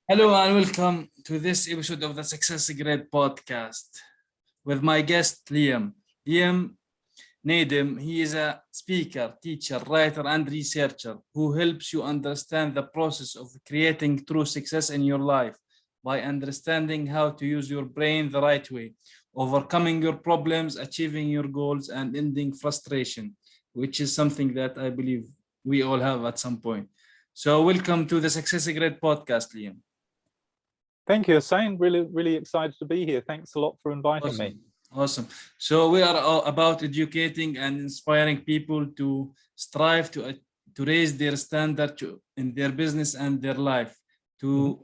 Hello and welcome to this episode of the Success Grade podcast with my guest Liam. Liam Naden, he is a speaker, teacher, writer, and researcher who helps you understand the process of creating true success in your life by understanding how to use your brain the right way, overcoming your problems, achieving your goals, and ending frustration, which is something that I believe we all have at some point. So, welcome to the Success Grade podcast, Liam. Thank you, Hussein. Really excited to be here. Thanks a lot for inviting me. Awesome. So we are all about educating and inspiring people to strive to raise their standard in their business and their life, to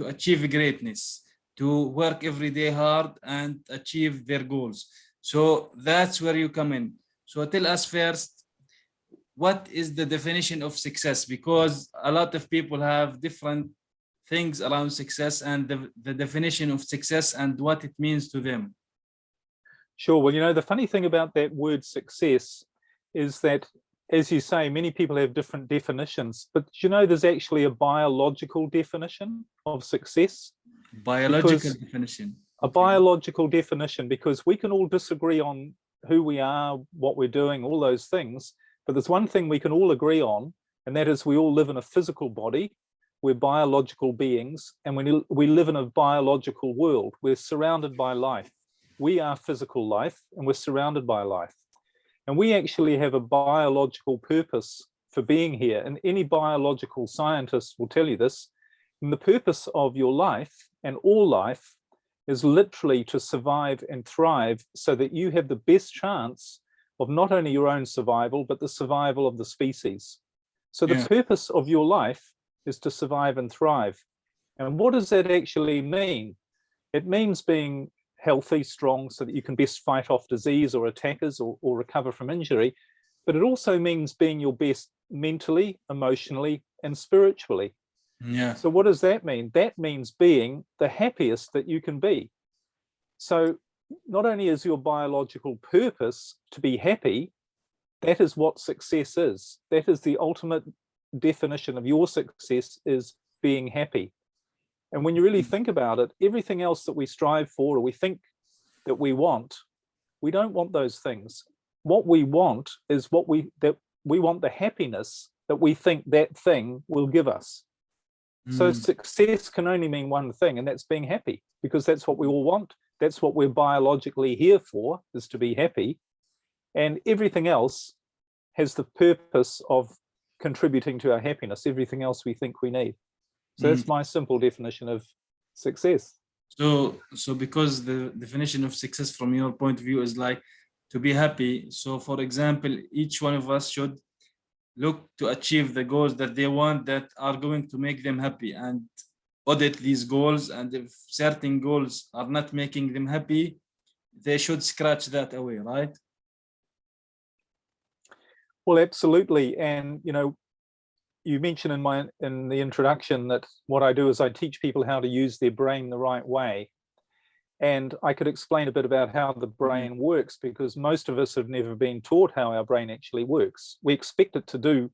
achieve greatness, to work every day hard and achieve their goals. So that's where you come in. So tell us first, what is the definition of success? Because a lot of people have different things around success and the definition of success and what it means to them. Sure. Well, the funny thing about that word success is that, as you say, many people have different definitions, but there's actually a biological definition of success. Biological definition. A biological definition, because we can all disagree on who we are, what we're doing, all those things, but there's one thing we can all agree on, and that is we all live in a physical body. We're biological beings, and we live in a biological world. We're surrounded by life. We are physical life, and we're surrounded by life. And we actually have a biological purpose for being here. And any biological scientist will tell you this. And the purpose of your life and all life is literally to survive and thrive so that you have the best chance of not only your own survival, but the survival of the species. So the purpose of your life is to survive and thrive. And what does that actually mean? It means being healthy, strong, so that you can best fight off disease or attackers or recover from injury. But it also means being your best mentally, emotionally, and spiritually. Yeah. So what does that mean? That means being the happiest that you can be. So not only is your biological purpose to be happy, that is what success is. That is the ultimate definition of your success, is being happy. And when you really think about it, everything else that we strive for or we think that we want, we don't want those things. What we want is that we want the happiness that we think that thing will give us. So success can only mean one thing, and that's being happy, because that's what we all want. That's what we're biologically here for, is to be happy. And everything else has the purpose of contributing to our happiness, everything else we think we need. So that's my simple definition of success. So because the definition of success from your point of view is like to be happy. So for example, each one of us should look to achieve the goals that they want, that are going to make them happy, and audit these goals. And if certain goals are not making them happy, they should scratch that away, right? Well, absolutely. And you mentioned in the introduction that what I do is I teach people how to use their brain the right way. And I could explain a bit about how the brain works, because most of us have never been taught how our brain actually works. We expect it to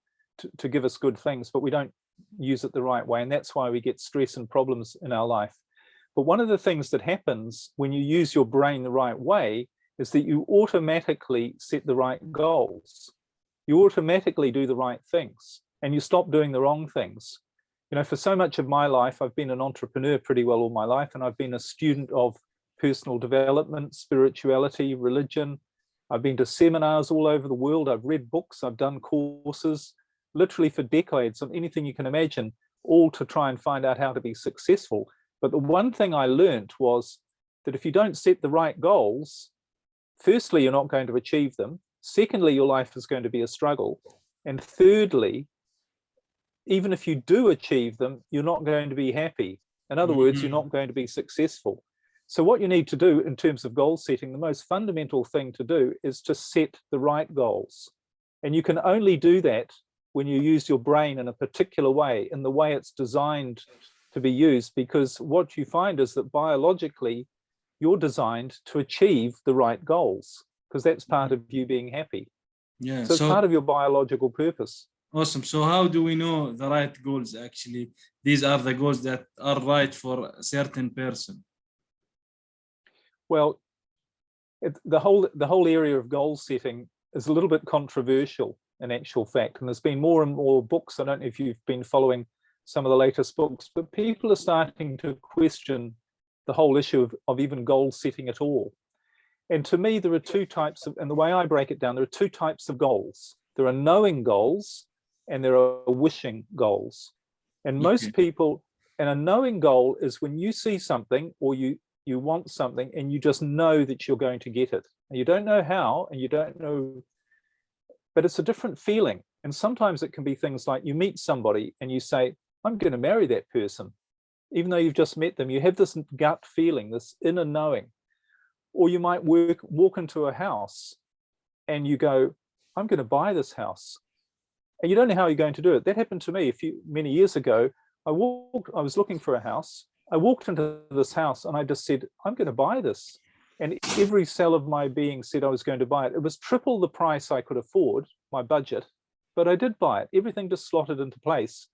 give us good things, but we don't use it the right way. And that's why we get stress and problems in our life. But one of the things that happens when you use your brain the right way is that you automatically set the right goals. You automatically do the right things, and you stop doing the wrong things. For so much of my life, I've been an entrepreneur pretty well all my life, and I've been a student of personal development, spirituality, religion. I've been to seminars all over the world. I've read books. I've done courses, literally for decades, on anything you can imagine, all to try and find out how to be successful. But the one thing I learned was that if you don't set the right goals, firstly, you're not going to achieve them. Secondly, your life is going to be a struggle. And thirdly, even if you do achieve them, you're not going to be happy. In other words, you're not going to be successful. So what you need to do in terms of goal setting, the most fundamental thing to do is to set the right goals. And you can only do that when you use your brain in a particular way, in the way it's designed to be used, because what you find is that biologically, you're designed to achieve the right goals, because that's part of you being happy. Yeah. So it's part of your biological purpose. Awesome. So how do we know the right goals actually? These are the goals that are right for a certain person. Well, the whole area of goal setting is a little bit controversial in actual fact, and there's been more and more books. I don't know if you've been following some of the latest books, but people are starting to question the whole issue of even goal setting at all. And to me, there are two types of, and the way I break it down, there are two types of goals. There are knowing goals and there are wishing goals. And most people, and a knowing goal is when you see something or you want something and you just know that you're going to get it. And you don't know how, and you don't know, but it's a different feeling. And sometimes it can be things like you meet somebody and you say, I'm going to marry that person. Even though you've just met them, you have this gut feeling, this inner knowing. Or you might walk into a house and you go, I'm going to buy this house. And you don't know how you're going to do it. That happened to me many years ago. I was looking for a house. I walked into this house and I just said, I'm going to buy this. And every cell of my being said I was going to buy it. It was triple the price I could afford, my budget, but I did buy it. Everything just slotted into place.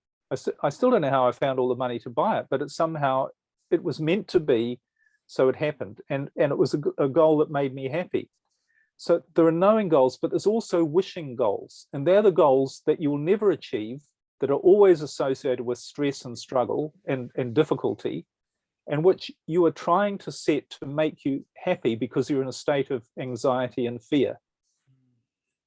I still don't know how I found all the money to buy it, but it was meant to be, so it happened. And it was a goal that made me happy. So there are knowing goals, but there's also wishing goals. And they're the goals that you will never achieve, that are always associated with stress and struggle and difficulty, and which you are trying to set to make you happy because you're in a state of anxiety and fear.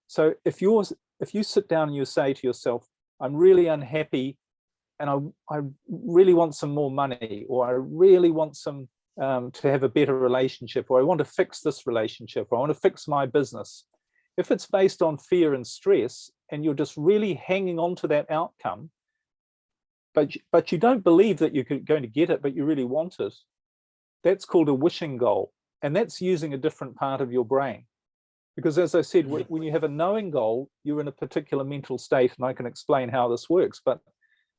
So if you sit down and you say to yourself, I'm really unhappy and I really want some more money, or I really want to have a better relationship, or I want to fix this relationship, or I want to fix my business. If it's based on fear and stress and you're just really hanging on to that outcome, but you don't believe that you're going to get it, but you really want it, that's called a wishing goal. And that's using a different part of your brain. Because as I said, when you have a knowing goal, you're in a particular mental state, and I can explain how this works. But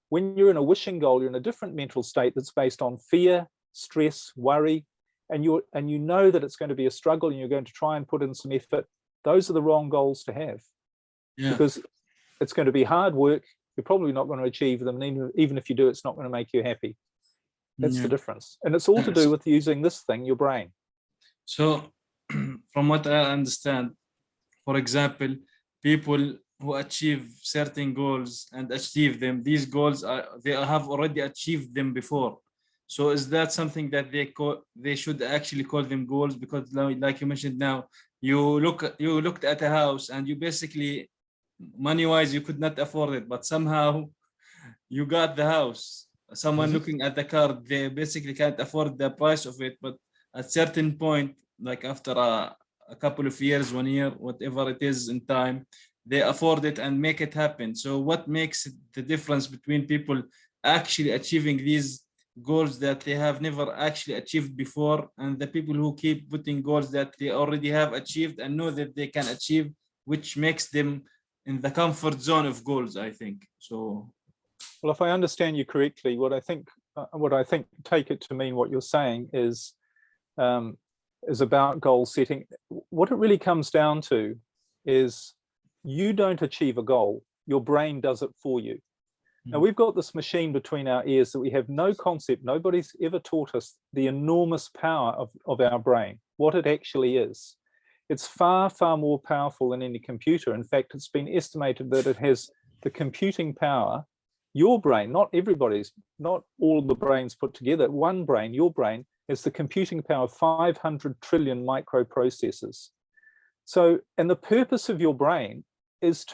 when you're in a wishing goal, you're in a different mental state that's based on fear, stress, worry, and you know that it's going to be a struggle and you're going to try and put in some effort. Those are the wrong goals to have, because it's going to be hard work. You're probably not going to achieve them. And even if you do, it's not going to make you happy. That's the difference. And it's all to do with using this thing, your brain. So from what I understand, for example, people who achieve certain goals and achieve them, these goals they have already achieved them before. So is that something that they should actually call them goals? Because like you mentioned now, you looked at a house and you basically, money-wise, you could not afford it, but somehow you got the house. Someone looking at the car, they basically can't afford the price of it, but at certain point, like after a couple of years, 1 year, whatever it is in time, they afford it and make it happen. So what makes the difference between people actually achieving these goals that they have never actually achieved before, and the people who keep putting goals that they already have achieved and know that they can achieve, which makes them in the comfort zone of goals, I think. So, well, if I understand you correctly, what I think, take it to mean what you're saying is about goal setting. What it really comes down to is you don't achieve a goal, your brain does it for you. Now, we've got this machine between our ears that we have no concept. Nobody's ever taught us the enormous power of our brain, what it actually is. It's far, far more powerful than any computer. In fact, it's been estimated that it has the computing power, your brain, not everybody's, not all the brains put together, one brain, your brain, has the computing power of 500 trillion microprocessors. So, and the purpose of your brain is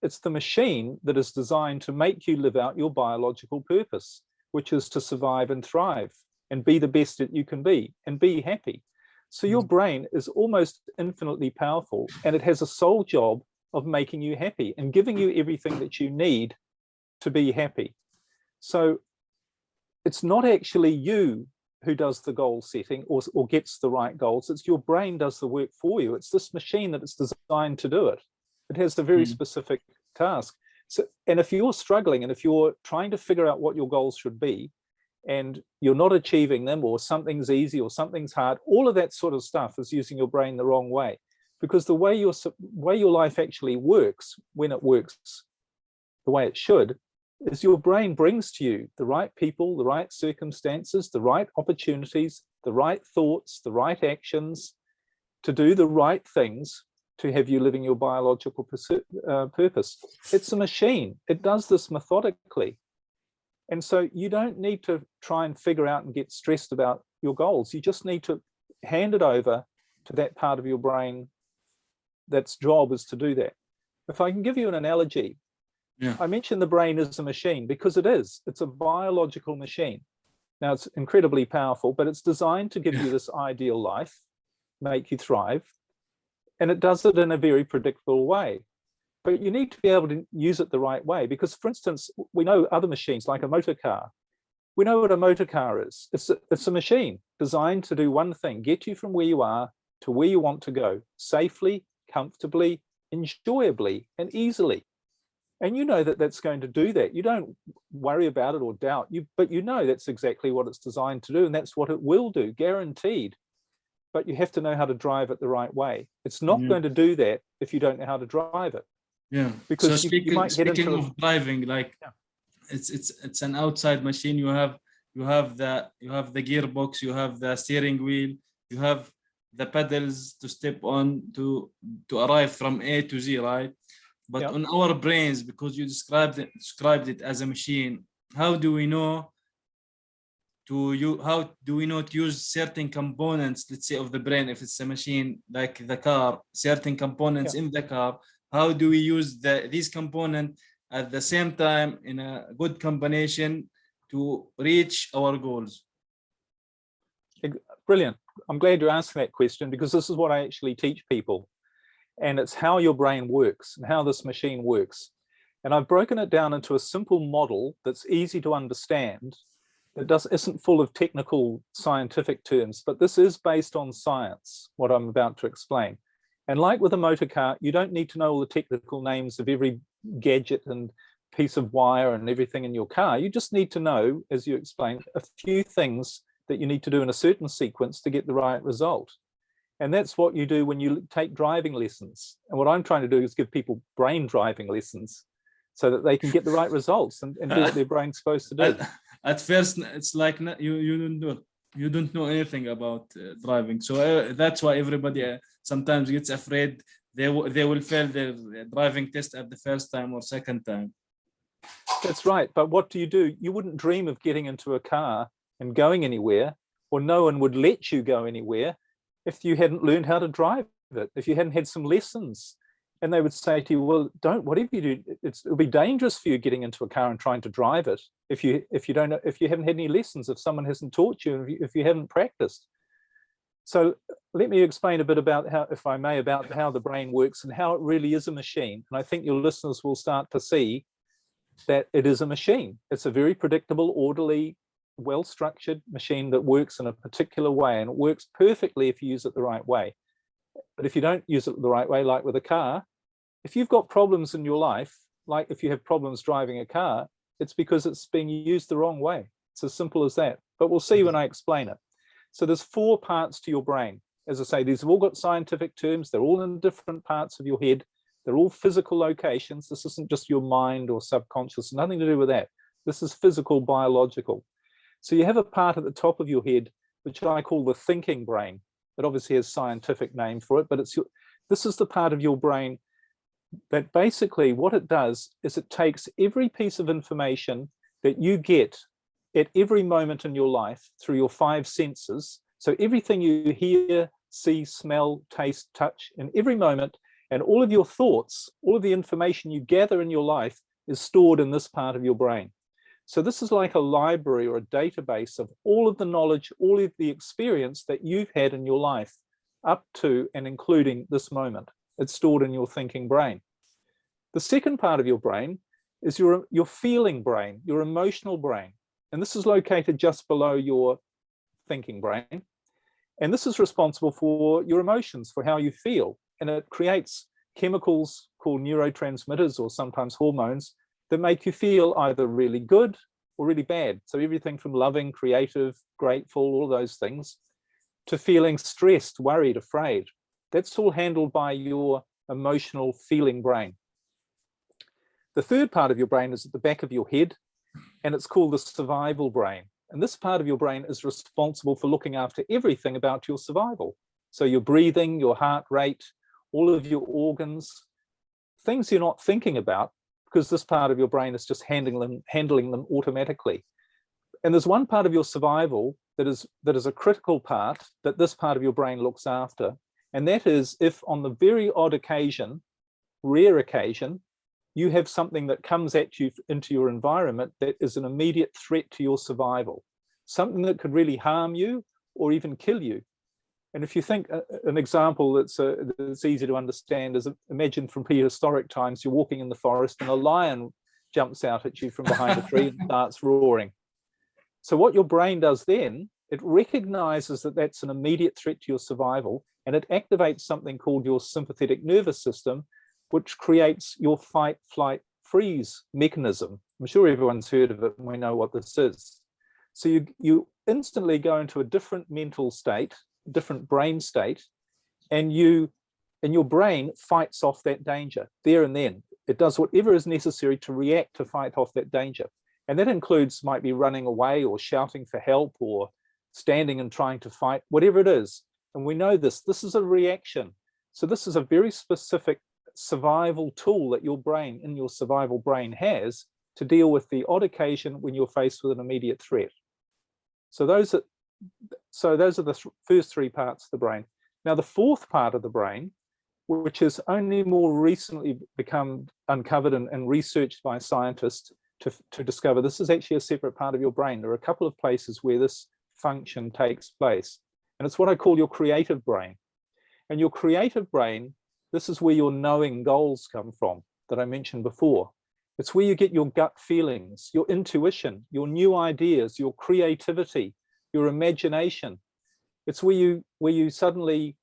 it's the machine that is designed to make you live out your biological purpose, which is to survive and thrive and be the best that you can be and be happy. So your brain is almost infinitely powerful, and it has a sole job of making you happy and giving you everything that you need to be happy. So it's not actually you who does the goal setting or gets the right goals. It's your brain does the work for you. It's this machine that is designed to do it. It has a very specific task. So, and if you're struggling and if you're trying to figure out what your goals should be and you're not achieving them, or something's easy or something's hard, all of that sort of stuff is using your brain the wrong way. because the way your life actually works, when it works the way it should, is your brain brings to you the right people, the right circumstances, the right opportunities, the right thoughts, the right actions to do the right things to have you living your biological purpose. It's a machine. It does this methodically. And so you don't need to try and figure out and get stressed about your goals. You just need to hand it over to that part of your brain that's job is to do that. If I can give you an analogy, I mentioned the brain is a machine because it is. It's a biological machine. Now, it's incredibly powerful, but it's designed to give you this ideal life, make you thrive, and it does it in a very predictable way. But you need to be able to use it the right way because, for instance, we know other machines like a motor car. We know what a motor car is. It's a machine designed to do one thing, get you from where you are to where you want to go safely, comfortably, enjoyably, and easily. And you know that that's going to do that. You don't worry about it or doubt, but you know that's exactly what it's designed to do, and that's what it will do, guaranteed. But you have to know how to drive it the right way. It's not going to do that if you don't know how to drive it. Yeah. Because so you might get into of driving, like it's an outside machine. You have the gearbox, you have the steering wheel, you have the pedals to step on to arrive from A to Z, right? But on our brains, because you described it as a machine, how do we know to use certain components, let's say, of the brain? If it's a machine like the car, certain components in the car, how do we use these components at the same time in a good combination to reach our goals? Brilliant. I'm glad you're asking that question because this is what I actually teach people. And it's how your brain works and how this machine works. And I've broken it down into a simple model that's easy to understand. It isn't full of technical scientific terms, but this is based on science, what I'm about to explain. And like with a motor car, you don't need to know all the technical names of every gadget and piece of wire and everything in your car. You just need to know, as you explained, a few things that you need to do in a certain sequence to get the right result. And that's what you do when you take driving lessons. And what I'm trying to do is give people brain driving lessons so that they can get the right results and do what their brain's supposed to do. At first, it's like you don't know anything about driving. So that's why everybody sometimes gets afraid they will fail their driving test at the first time or second time. That's right. But what do? You wouldn't dream of getting into a car and going anywhere, or no one would let you go anywhere if you hadn't learned how to drive it, if you hadn't had some lessons. And they would say to you, well, whatever you do, it'll be dangerous for you getting into a car and trying to drive it if you haven't had any lessons, if someone hasn't taught you, if you haven't practiced. So let me explain a bit about how the brain works and how it really is a machine. And I think your listeners will start to see that it is a machine. It's a very predictable, orderly, well-structured machine that works in a particular way, and it works perfectly if you use it the right way. But if you don't use it the right way, like with a car, if you've got problems in your life, like if you have problems driving a car, it's because it's being used the wrong way. It's as simple as that. But we'll see when I explain it. So there's 4 parts to your brain. As I say, these have all got scientific terms. They're all in different parts of your head. They're all physical locations. This isn't just your mind or subconscious, nothing to do with that. This is physical, biological. So you have a part at the top of your head, which I call the thinking brain. It obviously has a scientific name for it, but this is the part of your brain that basically what it does is it takes every piece of information that you get at every moment in your life through your 5 senses. So everything you hear, see, smell, taste, touch, in every moment, and all of your thoughts, all of the information you gather in your life is stored in this part of your brain. So this is like a library or a database of all of the knowledge, all of the experience that you've had in your life up to and including this moment. It's stored in your thinking brain. The second part of your brain is your feeling brain, your emotional brain. And this is located just below your thinking brain. And this is responsible for your emotions, for how you feel. And it creates chemicals called neurotransmitters, or sometimes hormones, that make you feel either really good or really bad. So everything from loving, creative, grateful, all those things, to feeling stressed, worried, afraid. That's all handled by your emotional feeling brain. The third part of your brain is at the back of your head, and it's called the survival brain. And this part of your brain is responsible for looking after everything about your survival. So your breathing, your heart rate, all of your organs, things you're not thinking about, because this part of your brain is just handling them automatically. And there's one part of your survival that is a critical part that this part of your brain looks after. And that is if on the very odd occasion, rare occasion, you have something that comes at you into your environment that is an immediate threat to your survival, something that could really harm you or even kill you. And if you think an example that's easy to understand is, imagine from prehistoric times, you're walking in the forest and a lion jumps out at you from behind a tree and starts roaring. So what your brain does then, it recognizes that that's an immediate threat to your survival, and it activates something called your sympathetic nervous system, which creates your fight, flight, freeze mechanism. I'm sure everyone's heard of it and we know what this is. So you instantly go into a different mental state, different brain state, and your brain fights off that danger there and then. It does whatever is necessary to react to fight off that danger. And that includes, might be running away or shouting for help or standing and trying to fight, whatever it is. And we know this is a reaction. So this is a very specific survival tool that your brain, in your survival brain, has to deal with the odd occasion when you're faced with an immediate threat. So those are the first three parts of the brain. Now the fourth part of the brain, which has only more recently become uncovered and researched by scientists to discover, this is actually a separate part of your brain. There are a couple of places where this function takes place, and it's what I call your creative brain. And your creative brain, this is where your knowing goals come from that I mentioned before. It's where you get your gut feelings, your intuition, your new ideas, your creativity, your imagination. It's where you suddenly,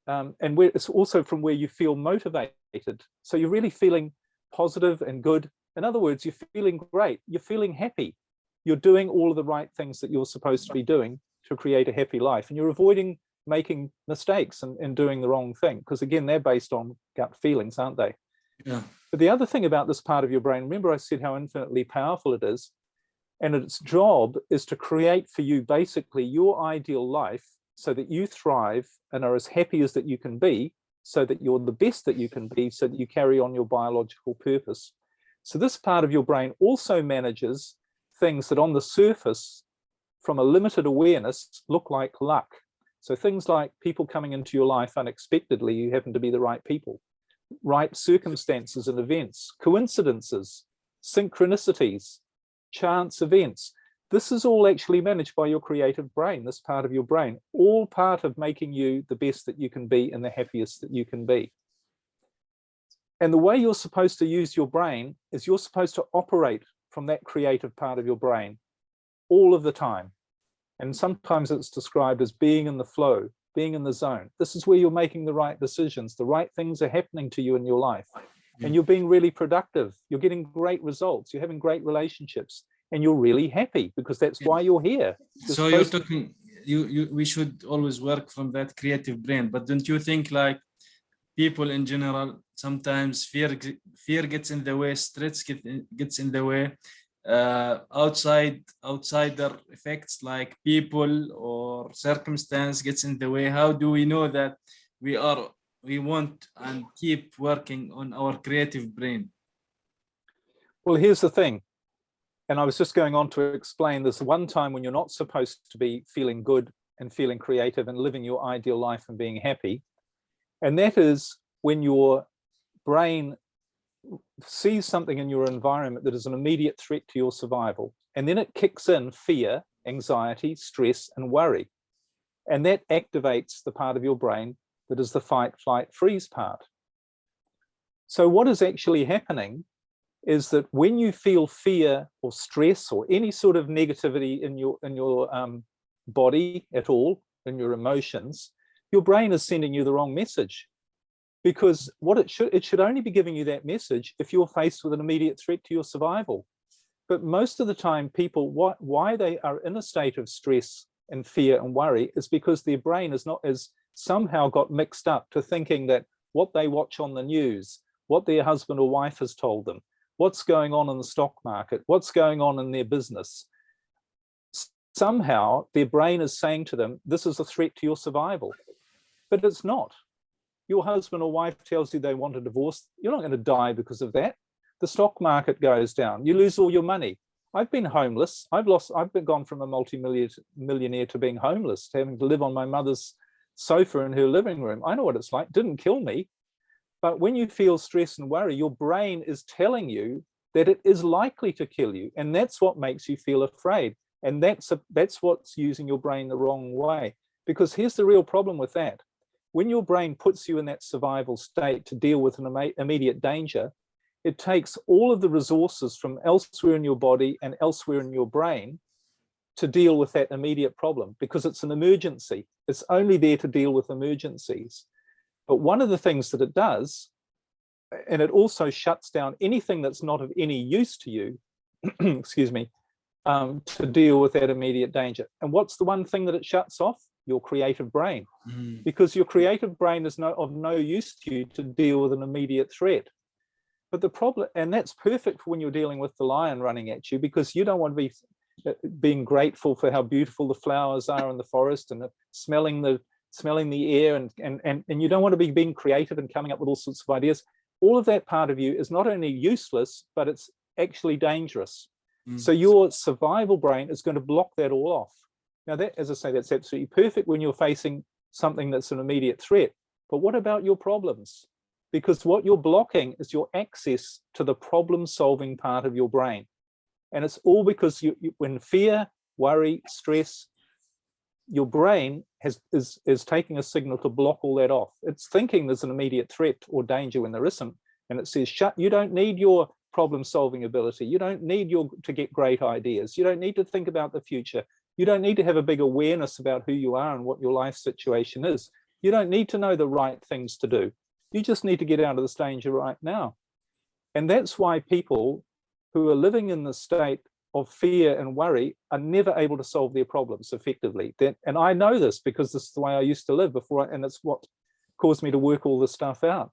and where it's also from where you feel motivated. So you're really feeling positive and good. In other words, you're feeling great, you're feeling happy. You're doing all of the right things that you're supposed to be doing to create a happy life. And you're avoiding making mistakes and doing the wrong thing, because again, they're based on gut feelings, aren't they? Yeah. But the other thing about this part of your brain, remember I said how infinitely powerful it is, and its job is to create for you basically your ideal life so that you thrive and are as happy as that you can be, so that you're the best that you can be, so that you carry on your biological purpose. So this part of your brain also manages things that on the surface, from a limited awareness, look like luck. So things like people coming into your life unexpectedly, you happen to be the right people, right circumstances and events, coincidences, synchronicities, chance events. This is all actually managed by your creative brain, this part of your brain, all part of making you the best that you can be and the happiest that you can be. And the way you're supposed to use your brain is you're supposed to operate from that creative part of your brain all of the time. And sometimes it's described as being in the flow, being in the zone. This is where you're making the right decisions. The right things are happening to you in your life. And you're being really productive. You're getting great results. You're having great relationships. And you're really happy because that's why you're here. So you're talking, we should always work from that creative brain. But don't you think, like, people in general, sometimes fear gets in the way, stress gets in the way, outsider effects like people or circumstance gets in the way? How do we know that we want and keep working on our creative brain? Well, here's the thing. And I was just going on to explain this one time when you're not supposed to be feeling good and feeling creative and living your ideal life and being happy. And that is when your brain sees something in your environment that is an immediate threat to your survival. And then it kicks in fear, anxiety, stress, and worry. And that activates the part of your brain that is the fight, flight, freeze part. So what is actually happening is that when you feel fear or stress or any sort of negativity in your body at all, in your emotions, your brain is sending you the wrong message. Because what it should only be giving you that message if you're faced with an immediate threat to your survival. But most of the time, people, why they are in a state of stress and fear and worry is because their brain is not as somehow got mixed up to thinking that what they watch on the news, what their husband or wife has told them, what's going on in the stock market, what's going on in their business, somehow their brain is saying to them, this is a threat to your survival. But it's not. Your husband or wife tells you they want a divorce, you're not going to die because of that. The stock market goes down, you lose all your money. I've been homeless. I've gone from a multi-millionaire to being homeless, to having to live on my mother's sofa in her living room. I know what it's like. Didn't kill me. But when you feel stress and worry, your brain is telling you that it is likely to kill you. And that's what makes you feel afraid. And that's what's using your brain the wrong way. Because here's the real problem with that. When your brain puts you in that survival state to deal with an immediate danger, it takes all of the resources from elsewhere in your body and elsewhere in your brain to deal with that immediate problem, because it's an emergency. It's only there to deal with emergencies. But one of the things that it does, and it also shuts down anything that's not of any use to you, excuse me, to deal with that immediate danger. And what's the one thing that it shuts off? Your creative brain. Because your creative brain is of no use to you to deal with an immediate threat. But the problem, and that's perfect for when you're dealing with the lion running at you, because you don't want to be being grateful for how beautiful the flowers are in the forest and smelling the air, and you don't want to be being creative and coming up with all sorts of ideas. All of that part of you is not only useless, but it's actually dangerous. So your survival brain is going to block that all off. Now that, as I say, that's absolutely perfect when you're facing something that's an immediate threat. But what about your problems? Because what you're blocking is your access to the problem-solving part of your brain. And it's all because when fear, worry, stress, your brain is taking a signal to block all that off. It's thinking there's an immediate threat or danger when there isn't. And it says, you don't need your problem-solving ability. You don't need to get great ideas. You don't need to think about the future. You don't need to have a big awareness about who you are and what your life situation is. You don't need to know the right things to do. You just need to get out of this danger right now. And that's why people who are living in the state of fear and worry are never able to solve their problems effectively. And I know this because this is the way I used to live before, and it's what caused me to work all this stuff out.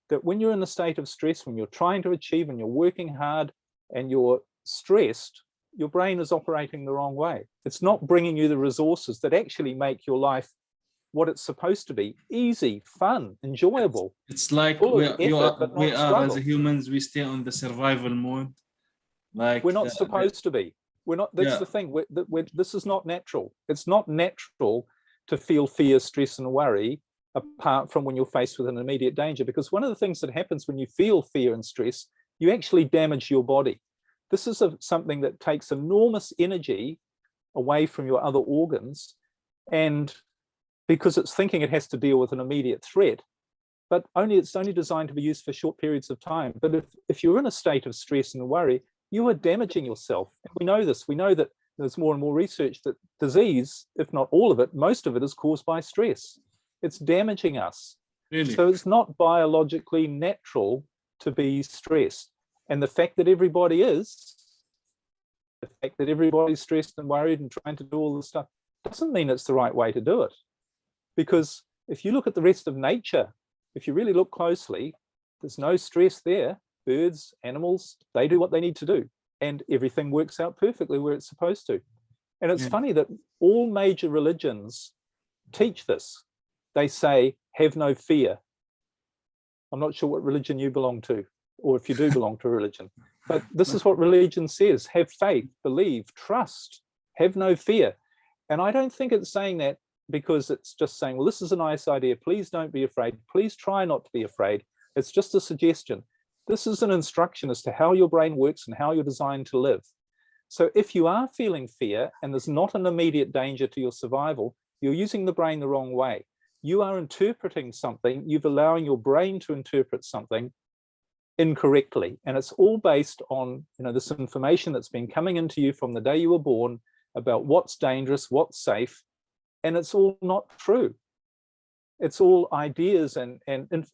That when you're in a state of stress, when you're trying to achieve and you're working hard and you're stressed, your brain is operating the wrong way. It's not bringing you the resources that actually make your life what it's supposed to be: easy, fun, enjoyable. It's like we are as humans, we stay on the survival mode. Like we're not supposed to be. We're not. That's the thing. This is not natural. It's not natural to feel fear, stress, and worry apart from when you're faced with an immediate danger. Because one of the things that happens when you feel fear and stress, you actually damage your body. This is something that takes enormous energy away from your other organs, and because it's thinking it has to deal with an immediate threat, but it's only designed to be used for short periods of time. But if you're in a state of stress and worry, you are damaging yourself. And we know this. We know that there's more and more research that disease, if not all of it, most of it is caused by stress. It's damaging us. Really? So it's not biologically natural to be stressed. And the fact that everybody's stressed and worried and trying to do all this stuff doesn't mean it's the right way to do it. Because if you look at the rest of nature, if you really look closely, there's no stress there. Birds, animals, they do what they need to do, and everything works out perfectly where it's supposed to. And it's funny that all major religions teach this. They say, have no fear. I'm not sure what religion you belong to, or if you do belong to a religion, but this is what religion says: have faith, believe, trust, have no fear. And I don't think it's saying that because it's just saying, well, this is a nice idea, please don't be afraid, please try not to be afraid. It's just a suggestion. This is an instruction as to how your brain works and how you're designed to live. So if you are feeling fear and there's not an immediate danger to your survival, you're using the brain the wrong way. You are interpreting something, you're allowing your brain to interpret something incorrectly. And it's all based on, this information that's been coming into you from the day you were born about what's dangerous, what's safe, and it's all not true. It's all ideas and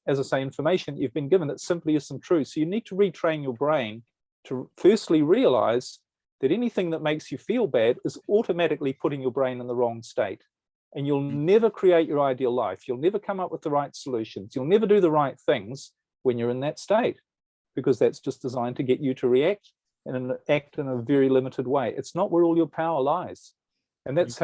as I say, information you've been given that simply isn't true. So you need to retrain your brain to firstly realize that anything that makes you feel bad is automatically putting your brain in the wrong state. and you'll never create your ideal life. You'll never come up with the right solutions. You'll never do the right things when you're in that state, because that's just designed to get you to react and act in a very limited way. It's not where all your power lies. And that's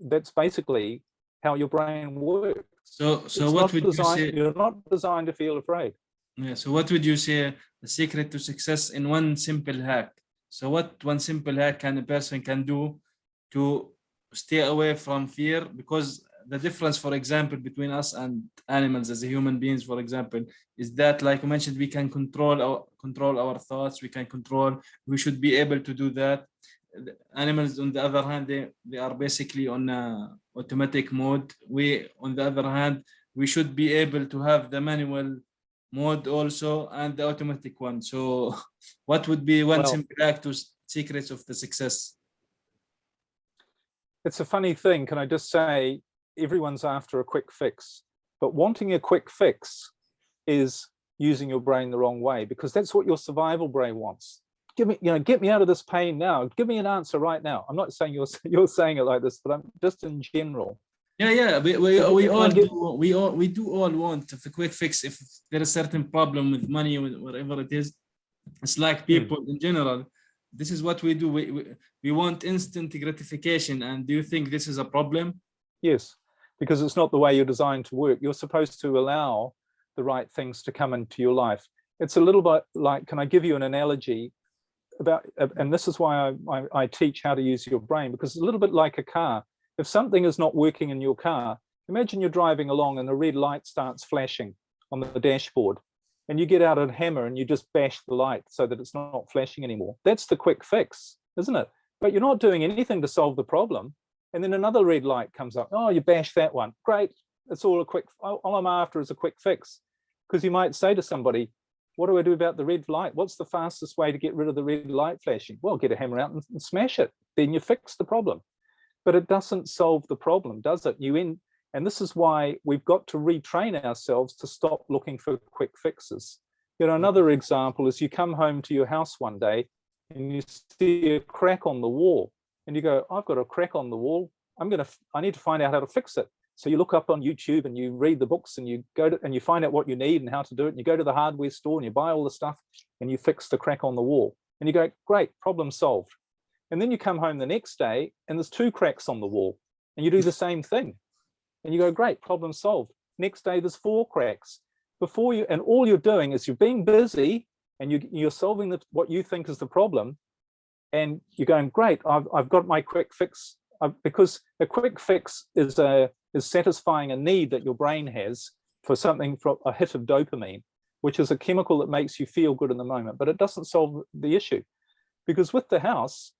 that's basically how your brain works. So what would you say? You're not designed to feel afraid. Yeah. So what would you say the secret to success in one simple hack? So what one simple hack can a person can do to stay away from fear? Because the difference, for example, between us and animals as a human beings, for example, is that, like I mentioned, we can control our thoughts. We should be able to do that. The animals, on the other hand, they are basically on automatic mode. We, on the other hand, we should be able to have the manual mode also and the automatic one. So what would be one simple hack to secrets of the success? It's a funny thing. Can I just say, everyone's after a quick fix, but wanting a quick fix is using your brain the wrong way, because that's what your survival brain wants. Give me, get me out of this pain now. Give me an answer right now. I'm not saying you're saying it like this, but I'm just in general. Yeah. We do all want a quick fix. If there's a certain problem with money, with whatever it is, it's like people in general. This is what we do. We want instant gratification. And do you think this is a problem? Yes, because it's not the way you're designed to work. You're supposed to allow the right things to come into your life. It's a little bit like, can I give you an analogy about, and this is why I teach how to use your brain, because it's a little bit like a car. If something is not working in your car, imagine you're driving along and the red light starts flashing on the dashboard, and you get out a hammer and you just bash the light so that it's not flashing anymore. That's the quick fix, isn't it? But you're not doing anything to solve the problem. And then another red light comes up. Oh, you bash that one. Great. It's all a quick, all I'm after is a quick fix. Because you might say to somebody, what do I do about the red light? What's the fastest way to get rid of the red light flashing? Well, get a hammer out and smash it. Then you fix the problem. But it doesn't solve the problem, does it? And this is why we've got to retrain ourselves to stop looking for quick fixes. Another example is you come home to your house one day and you see a crack on the wall. And you go, I've got a crack on the wall. I need to find out how to fix it. So you look up on YouTube and you read the books and you go to, and you find out what you need and how to do it. And you go to the hardware store and you buy all the stuff and you fix the crack on the wall. And you go, great, problem solved. And then you come home the next day and there's 2 cracks on the wall and you do the same thing. And you go, great, problem solved. Next day there's 4 cracks. And all you're doing is you're being busy and you're solving what you think is the problem. And you're going, great, I've got my quick fix, because a quick fix is satisfying a need that your brain has for something, for a hit of dopamine, which is a chemical that makes you feel good in the moment, but it doesn't solve the issue. Because with the house,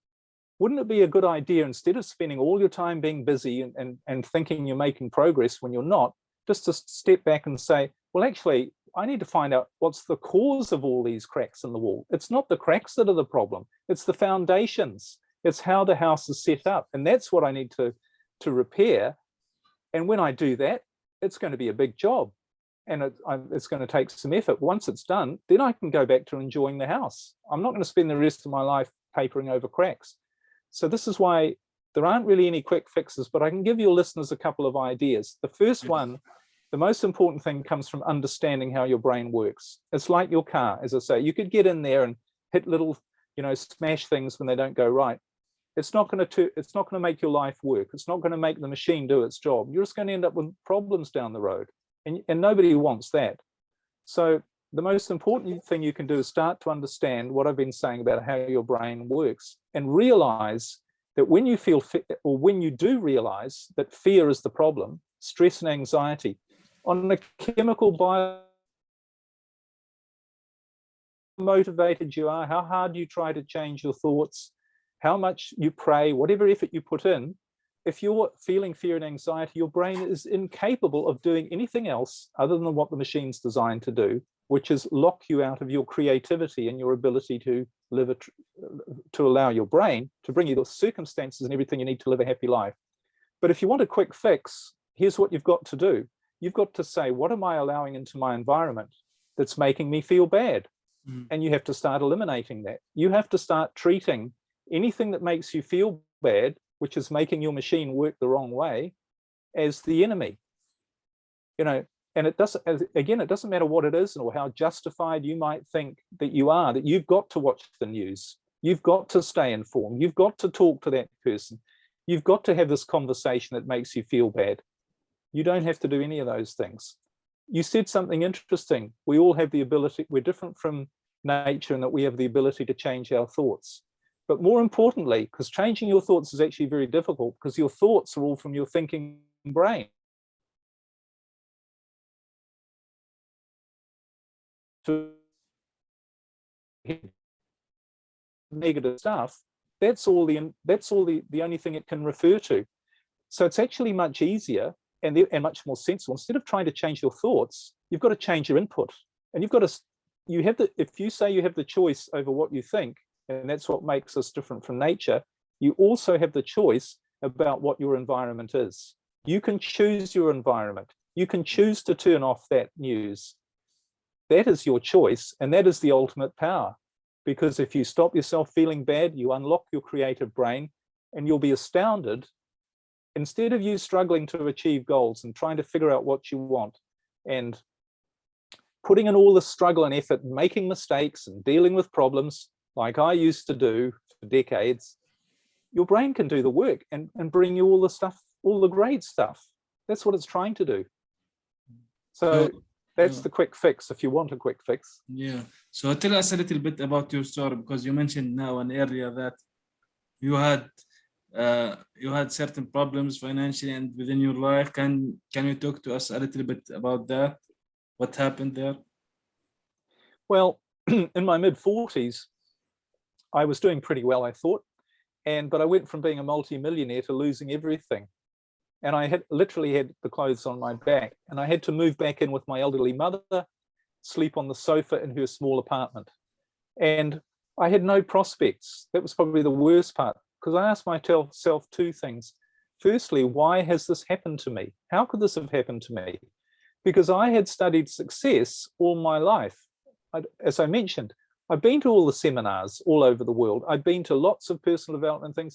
wouldn't it be a good idea, instead of spending all your time being busy and thinking you're making progress when you're not, just to step back and say, well, actually, I need to find out what's the cause of all these cracks in the wall. It's not the cracks that are the problem. It's the foundations. It's how the house is set up. And that's what I need to repair. And when I do that, it's going to be a big job. And it's going to take some effort. Once it's done, then I can go back to enjoying the house. I'm not going to spend the rest of my life papering over cracks. So this is why there aren't really any quick fixes, but I can give your listeners a couple of ideas. The first one, the most important thing, comes from understanding how your brain works. It's like your car, as I say. You could get in there and hit little, smash things when they don't go right. It's not going to make your life work. It's not going to make the machine do its job. You're just going to end up with problems down the road, and nobody wants that. So the most important thing you can do is start to understand what I've been saying about how your brain works, and realize that when you feel, or when you do realize that fear is the problem, stress and anxiety, on a chemical bio, motivated you are, how hard you try to change your thoughts, how much you pray, whatever effort you put in, if you're feeling fear and anxiety, your brain is incapable of doing anything else other than what the machine's designed to do, which is lock you out of your creativity and your ability to live, to allow your brain to bring you the circumstances and everything you need to live a happy life. But if you want a quick fix, here's what you've got to do. You've got to say, what am I allowing into my environment that's making me feel bad? And you have to start eliminating that. You have to start treating anything that makes you feel bad which is making your machine work the wrong way, as the enemy. You know, and it doesn't, again, it doesn't matter what it is or how justified you might think that you are, that you've got to watch the news, you've got to stay informed, you've got to talk to that person, you've got to have this conversation that makes you feel bad. You don't have to do any of those things. You said something interesting. We all have the ability, we're different from nature in that we have the ability to change our thoughts. But more importantly, because changing your thoughts is actually very difficult, because your thoughts are all from your thinking brain. To negative stuff, that's all the only thing it can refer to. So it's actually much easier and much more sensible. Instead of trying to change your thoughts, you've got to change your input. And if you say you have the choice over what you think, and that's what makes us different from nature, you also have the choice about what your environment is. You can choose your environment. You can choose to turn off that news. That is your choice, and that is the ultimate power. Because if you stop yourself feeling bad, you unlock your creative brain, and you'll be astounded. Instead of you struggling to achieve goals and trying to figure out what you want and putting in all the struggle and effort and making mistakes and dealing with problems like I used to do for decades, your brain can do the work and bring you all the stuff, all the great stuff. That's what it's trying to do. So that's the quick fix, if you want a quick fix. Yeah. So tell us a little bit about your story, because you mentioned now an area that you had certain problems financially and within your life. Can you talk to us a little bit about that? What happened there? Well, in my mid-40s, I was doing pretty well, I thought, but I went from being a multi-millionaire to losing everything. And I literally had the clothes on my back, and I had to move back in with my elderly mother, sleep on the sofa in her small apartment. And I had no prospects. That was probably the worst part, because I asked myself two things. Firstly, why has this happened to me? How could this have happened to me? Because I had studied success all my life. As I mentioned, I've been to all the seminars all over the world. I've been to lots of personal development things.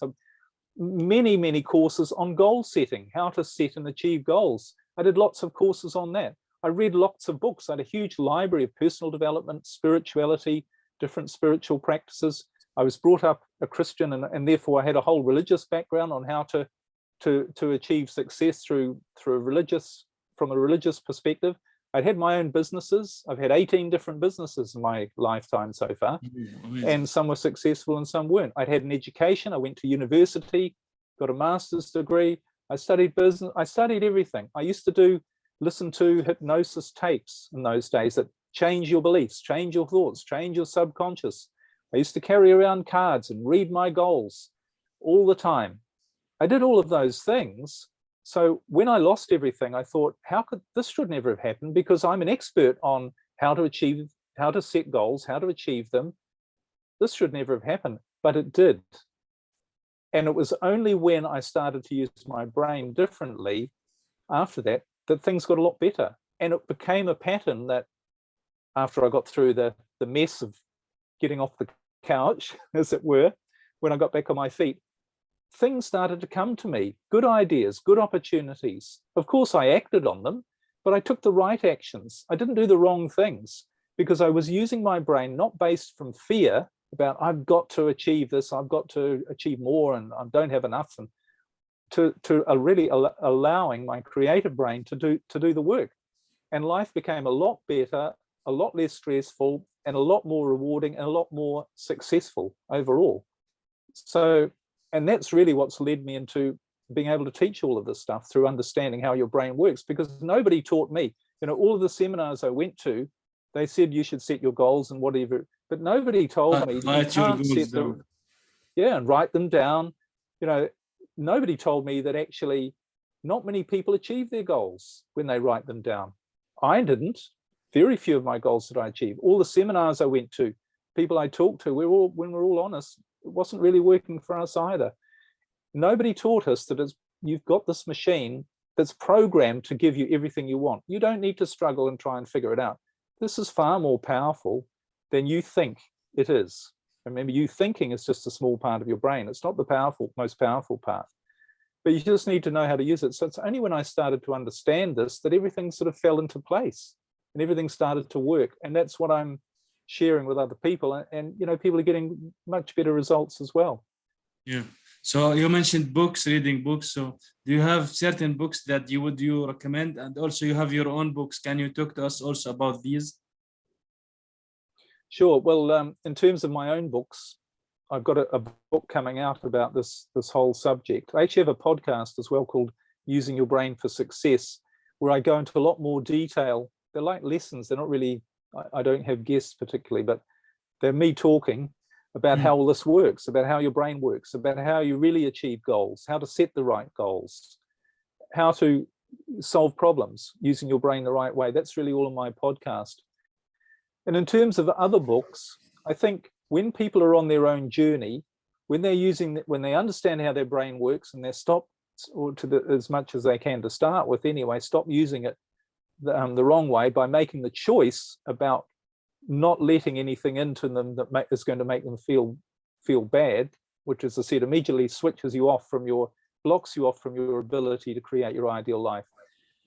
Many courses on goal setting, how to set and achieve goals. I did lots of courses on that. I read lots of books. I had a huge library of personal development, spirituality, different spiritual practices. I was brought up a Christian, and therefore I had a whole religious background on how to achieve success from a religious perspective. I'd had my own businesses. I've had 18 different businesses in my lifetime so far, and some were successful and some weren't. I'd had an education. I went to university, got a master's degree. I studied business. I studied everything. I used to listen to hypnosis tapes in those days that change your beliefs, change your thoughts, change your subconscious. I used to carry around cards and read my goals all the time. I did all of those things. So when I lost everything, I thought, this should never have happened, because I'm an expert on how to set goals, how to achieve them. This should never have happened, but it did. And it was only when I started to use my brain differently after that things got a lot better. And it became a pattern that after I got through the mess of getting off the couch, as it were, when I got back on my feet, things started to come to me, good ideas, good opportunities. Of course, I acted on them, but I took the right actions. I didn't do the wrong things, because I was using my brain not based from fear about I've got to achieve this, I've got to achieve more, and I don't have enough, and to really allowing my creative brain to do the work. And life became a lot better, a lot less stressful, and a lot more rewarding, and a lot more successful overall. So, and that's really what's led me into being able to teach all of this stuff, through understanding how your brain works, because nobody taught me. All of the seminars I went to, they said you should set your goals and whatever, but nobody told me you can't set them. Yeah, and write them down. Nobody told me that actually not many people achieve their goals when they write them down. I didn't. Very few of my goals did I achieve. All the seminars I went to, people I talked to, when we're all honest, it wasn't really working for us either. Nobody taught us that you've got this machine that's programmed to give you everything you want. You don't need to struggle and try and figure it out. This is far more powerful than you think it is. Remember, you thinking is just a small part of your brain. It's not the most powerful part. but you just need to know how to use it. So it's only when I started to understand this that everything sort of fell into place and everything started to work. And that's what I'm sharing with other people. And you know, people are getting much better results as well. Yeah. So you mentioned books, reading books. So do you have certain books that you recommend? And also you have your own books. Can you talk to us also about these? Sure. Well, in terms of my own books, I've got a book coming out about this whole subject. I actually have a podcast as well called Using Your Brain for Success, where I go into a lot more detail. They're like lessons. They're not really, I don't have guests particularly, but they're me talking about how all this works, about how your brain works, about how you really achieve goals, how to set the right goals, how to solve problems using your brain the right way. That's really all in my podcast. And in terms of other books, I think when people are on their own journey, when they understand how their brain works and they stop, or as much as they can to start with anyway, stop using it the wrong way by making the choice about not letting anything into them that is going to make them feel bad, which, as I said, immediately switches you off from blocks you off from your ability to create your ideal life.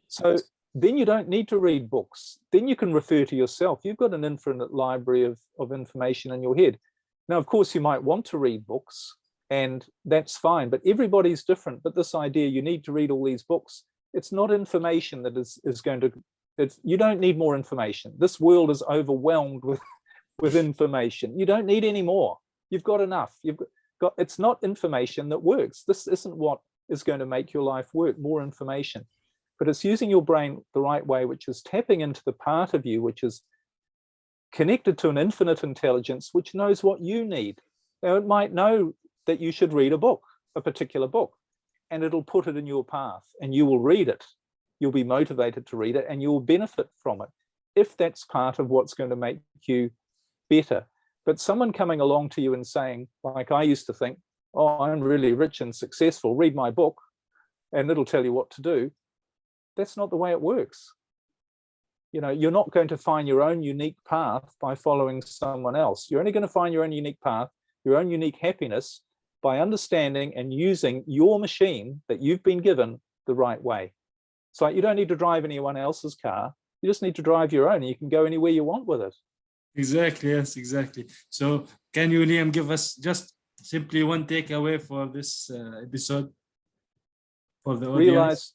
So then you don't need to read books. Then you can refer to yourself. You've got an infinite library of information in your head. Now, of course, you might want to read books, and that's fine, but everybody's different. But this idea, you need to read all these books, it's not information that is going to, you don't need more information. This world is overwhelmed with information. You don't need any more. You've got enough. It's not information that works. This isn't what is going to make your life work, more information. But it's using your brain the right way, which is tapping into the part of you which is connected to an infinite intelligence, which knows what you need. Now, it might know that you should read a particular book, and it'll put it in your path, and you will read it. You'll be motivated to read it, and you'll benefit from it, if that's part of what's going to make you better. But someone coming along to you and saying, like I used to think, oh, I'm really rich and successful, read my book, and it'll tell you what to do. That's not the way it works. You know, you're not going to find your own unique path by following someone else. You're only going to find your own unique path, your own unique happiness, by understanding and using your machine that you've been given the right way. So you don't need to drive anyone else's car. You just need to drive your own, and you can go anywhere you want with it. Exactly. Yes, exactly. So can you, Liam, give us just simply one takeaway for this episode for the audience?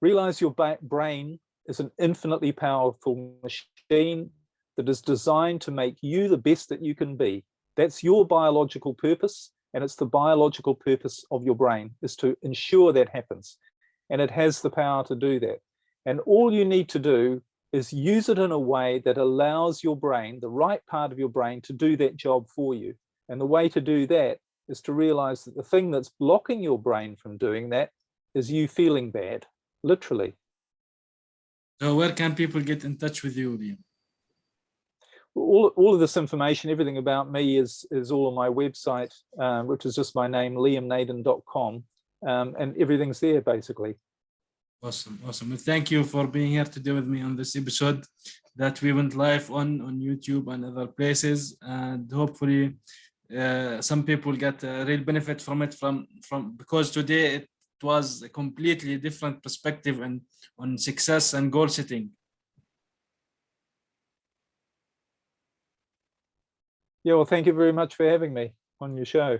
Realize your brain is an infinitely powerful machine that is designed to make you the best that you can be. That's your biological purpose, and it's the biological purpose of your brain, is to ensure that happens. And it has the power to do that. And all you need to do is use it in a way that allows your brain, the right part of your brain, to do that job for you. And the way to do that is to realize that the thing that's blocking your brain from doing that is you feeling bad, literally. So where can people get in touch with you, Liam? All of this information, everything about me is all on my website, which is just my name, liamnaden.com, and everything's there basically. Awesome. Well, thank you for being here today with me on this episode that we went live on YouTube and other places, and hopefully some people get a real benefit from it, from because today it was a completely different perspective and on success and goal setting. Yeah, well, thank you very much for having me on your show.